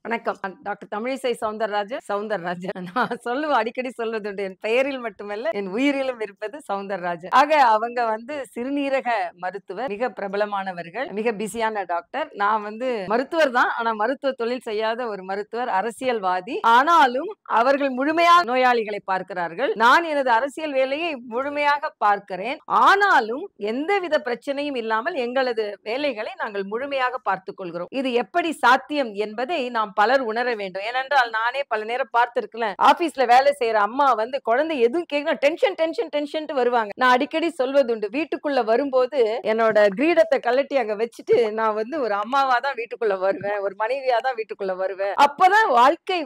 வணக்கம். நான் டாக்டர் தமிழிசை சௌந்தரராஜன். நான் அடிக்கடி சொல்வதுண்டு. என் பெயரில் மட்டுமல்ல, என் உயிரிலும் இருப்பது சௌந்தரராஜன். ஆக அவங்க சிறுநீரக மருத்துவர். மிக பிரபலமானவர்கள். மிக பிஸியான டாக்டர். நான் மருத்துவர் தான். ஆனா மருத்துவ தொழில் செய்யாத ஒரு மருத்துவர், அரசியல்வாதி. ஆனாலும் அவர்கள் முழுமையாக நோயாளிகளை பார்க்கிறார்கள். நான் எனது அரசியல் வேலையை முழுமையாக பார்க்கிறேன். ஆனாலும் எந்தவித பிரச்சனையும் இல்லாமல் எங்களது வேலைகளை நாங்கள் முழுமையாக பார்த்துக் கொள்கிறோம். இது எப்படி சாத்தியம் என்பதை நாம் பலர் உணர வேண்டும். ஏனென்றால் நானே பல நேரம் பார்த்திருக்கிறேன். ஆபீஸ்ல வேலை செய்யற அம்மா குழந்தை எதுவும் கேட்கணும் டென்ஷன் டென்ஷன் டென்ஷன் வருவாங்க. நான் அடிக்கடி சொல்வதுண்டு. வீட்டுக்குள்ள வரும்போது என்னோட கிரீடத்தை கழட்டி அங்க வச்சுட்டு நான் ஒரு அம்மாவா தான் வீட்டுக்குள்ள வருவேன். ஒரு மனைவியா தான் வீட்டுக்குள்ள வருவேன். அப்பதான் வாழ்க்கை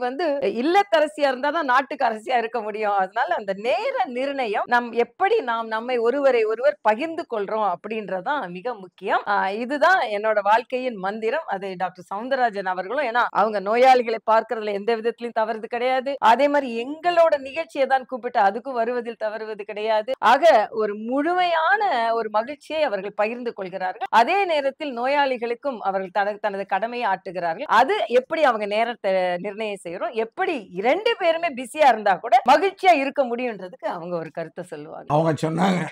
இல்லத்தரசியா இருந்தா தான் நாட்டுக்கு அரசியா இருக்க முடியும். அதனால அந்த நேர நிர்ணயம் எப்படி நாம் நம்மை ஒருவரை ஒருவர் பகிர்ந்து கொள்றோம் அப்படின்றதான் மிக முக்கியம். இதுதான் என்னோட வாழ்க்கையின் மந்திரம். அது டாக்டர் சௌந்தரராஜன் அவர்களும் ஏன்னா அவங்க நோயாளிகளை பார்க்கறதுல எந்த விதத்திலும் தவறுது கிடையாது. அதே மாதிரி எங்களோட நிகழ்ச்சியை தான் கூப்பிட்டு அதுக்கும் வருவதில் தவறுவது கிடையாது. ஆக ஒரு முழுமையான ஒரு மகிழ்ச்சியை அவர்கள் பகிர்ந்து கொள்கிறார்கள். அதே நேரத்தில் நோயாளிகளுக்கும் அவர்கள் தனது கடமையை ஆற்றுகிறார்கள். அது எப்படி அவங்க நேரத்தை நிர்ணயம் செய்யறோம், எப்படி 2 பேருமே பிஸியா இருந்தா கூட மகிழ்ச்சியா இருக்க முடியும்ன்றதுக்கு அவங்க ஒரு கருத்தை சொல்லுவாங்க. அவங்க சொன்னாங்க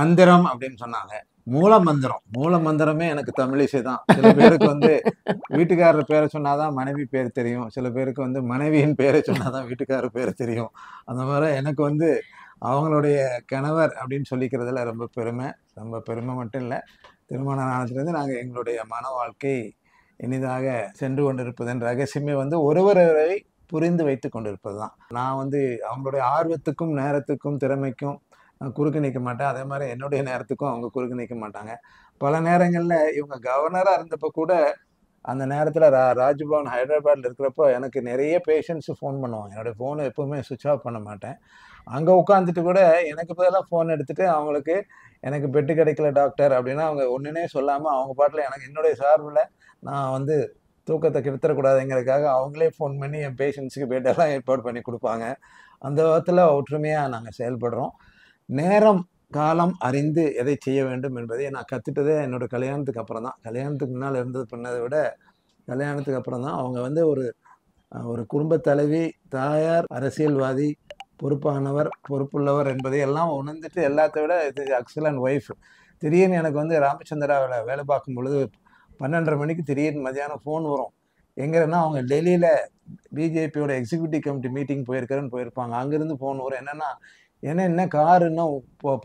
மந்திரம் அப்படின்னு சொன்னாங்க. மூல மந்திரமே எனக்கு தமிழிசை தான். சில பேருக்கு வீட்டுக்காரர் பேரை சொன்னாதான் மனைவி பேர் தெரியும். சில பேருக்கு மனைவியின் பேரை சொன்னாதான் வீட்டுக்காரர் பேரை தெரியும். அந்த மாதிரி எனக்கு அவங்களுடைய கணவர் அப்படின்னு சொல்லிக்கிறதுல ரொம்ப பெருமை மட்டும் இல்லை. திருமண ஆனதுலேருந்து நாங்கள் எங்களுடைய மன வாழ்க்கை இனிதாக சென்று கொண்டிருப்பதன் ரகசியமே ஒருவரை புரிந்து வைத்து கொண்டிருப்பது தான். நான் அவங்களுடைய ஆர்வத்துக்கும் நேரத்துக்கும் திறமைக்கும் குறுக்கு நிற்க மாட்டேன். அதே மாதிரி என்னுடைய நேரத்துக்கும் அவங்க குறுக்கு நிற்க மாட்டாங்க. பல நேரங்களில் இவங்க கவர்னராக இருந்தப்போ கூட அந்த நேரத்தில் ராஜ்பவன் ஹைதராபாத்தில் இருக்கிறப்போ எனக்கு நிறைய பேஷண்ட்ஸு ஃபோன் பண்ணுவாங்க. என்னுடைய ஃபோனை எப்போவுமே சுவிட்ச் ஆஃப் பண்ண மாட்டேன். அங்கே உட்காந்துட்டு கூட எனக்கு பதிலாக ஃபோன் எடுத்துகிட்டு அவங்களுக்கு எனக்கு பெட்டு கிடைக்கல டாக்டர் அப்படின்னா அவங்க ஒன்றுனே சொல்லாமல் அவங்க பாட்டில் எனக்கு என்னுடைய சார்பில் நான் தூக்கத்தை கெடுத்துடக்கூடாதுங்கிறதுக்காக அவங்களே ஃபோன் பண்ணி என் பேஷண்ட்ஸுக்கு பெட்டெல்லாம் ஏற்பாடு பண்ணி கொடுப்பாங்க. அந்த விதத்தில் ஒற்றுமையாக நாங்கள் செயல்படுறோம். நேரம் காலம் அறிந்து எதை செய்ய வேண்டும் என்பதை நான் கற்றுட்டதே என்னோடய கல்யாணத்துக்கு அப்புறம் தான். கல்யாணத்துக்கு முன்னால் இருந்தது பண்ணதை விட கல்யாணத்துக்கு அப்புறம் தான் அவங்க ஒரு குடும்ப தலைவி, தாயார், அரசியல்வாதி, பொறுப்பானவர், பொறுப்புள்ளவர் என்பதை எல்லாம் உணர்ந்துட்டு எல்லாத்த விட இது எக்ஸலன்ட் ஒய்ஃப். திடீர்னு எனக்கு ராமச்சந்திராவில் வேலை பார்க்கும் பொழுது 12:30 மணிக்கு திடீர்னு மதியானம் ஃபோன் வரும். எங்கன்னா அவங்க டெல்லியில் பிஜேபியோட எக்ஸிக்யூட்டிவ் கமிட்டி மீட்டிங் போயிருப்பாங்க. அங்கேருந்து ஃபோன் வரும். என்னென்னா என்ன கார் இன்னும்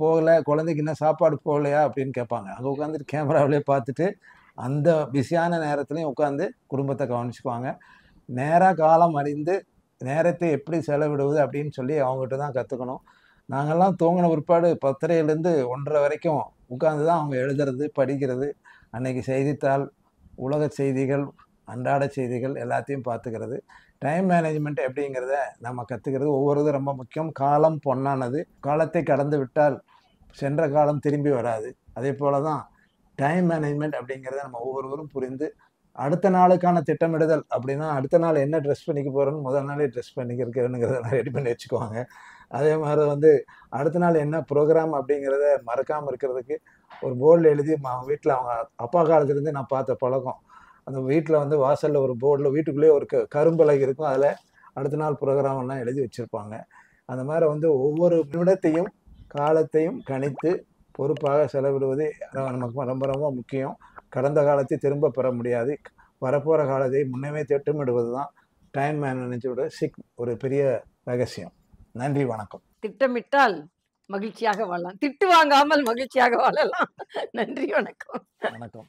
போகலை, குழந்தைக்கு இன்னும் சாப்பாடு போகலையா அப்படின்னு கேட்பாங்க. அங்கே உட்காந்துட்டு கேமராவிலே பார்த்துட்டு அந்த பிஸியான நேரத்துலையும் உட்காந்து குடும்பத்தை கவனிச்சுக்குவாங்க. நேராக காலம் அறிந்து நேரத்தை எப்படி செலவிடுவது அப்படின்னு சொல்லி அவங்ககிட்ட தான் கற்றுக்கணும். நாங்கள்லாம் தூங்கின பிற்பாடு 10:30லேருந்து 1:30 வரைக்கும் உட்காந்து தான் அவங்க எழுதுறது, படிக்கிறது, அன்னைக்கு செய்தித்தாள், உலக செய்திகள், அன்றாட செய்திகள் எல்லாத்தையும் பார்த்துக்கிறது. டைம் மேனேஜ்மெண்ட் எப்படிங்கிறத நம்ம கற்றுக்கிறது ஒவ்வொருதும் ரொம்ப முக்கியம். காலம் பொன்னானது. காலத்தை கடந்து விட்டால் சென்ற காலம் திரும்பி வராது. அதே போல தான் டைம் மேனேஜ்மெண்ட் அப்படிங்கிறத நம்ம ஒவ்வொருவரும் புரிந்து அடுத்த நாளுக்கான திட்டமிடுதல் அப்படின்னா அடுத்த நாள் என்ன ட்ரெஸ் பண்ணிக்க போகிறோன்னு முதல் நாளே ட்ரெஸ் பண்ணிக்கிறதுங்கிறத ரெடி பண்ணி வச்சுக்குவாங்க. அதே மாதிரி அடுத்த நாள் என்ன ப்ரோக்ராம் அப்படிங்கிறத மறக்காமல் இருக்கிறதுக்கு ஒரு போர்டில் எழுதி வீட்டில் அவங்க அப்பா காலத்துலேருந்து நான் பார்த்த பழக்கம். அந்த வீட்டில் வாசலில் ஒரு போர்டில் வீட்டுக்குள்ளேயே ஒரு கரும்பலகை இருக்கும். அதில் அடுத்த நாள் ப்ரோக்ராமெல்லாம் எழுதி வச்சுருப்பாங்க. அந்த மாதிரி ஒவ்வொரு நிமிடத்தையும் காலத்தையும் கணித்து பொறுப்பாக செலவிடுவது நமக்கு ரொம்ப ரொம்ப முக்கியம். கடந்த காலத்தை திரும்ப பெற முடியாது. வரப்போகிற காலத்தை முன்னமே திட்டமிடுவது தான் டைம் மேனேஜோட ஒரு பெரிய ரகசியம். நன்றி, வணக்கம். திட்டமிட்டால் மகிழ்ச்சியாக வாழலாம். திட்டு வாங்காமல் மகிழ்ச்சியாக வாழலாம். நன்றி, வணக்கம். வணக்கம்.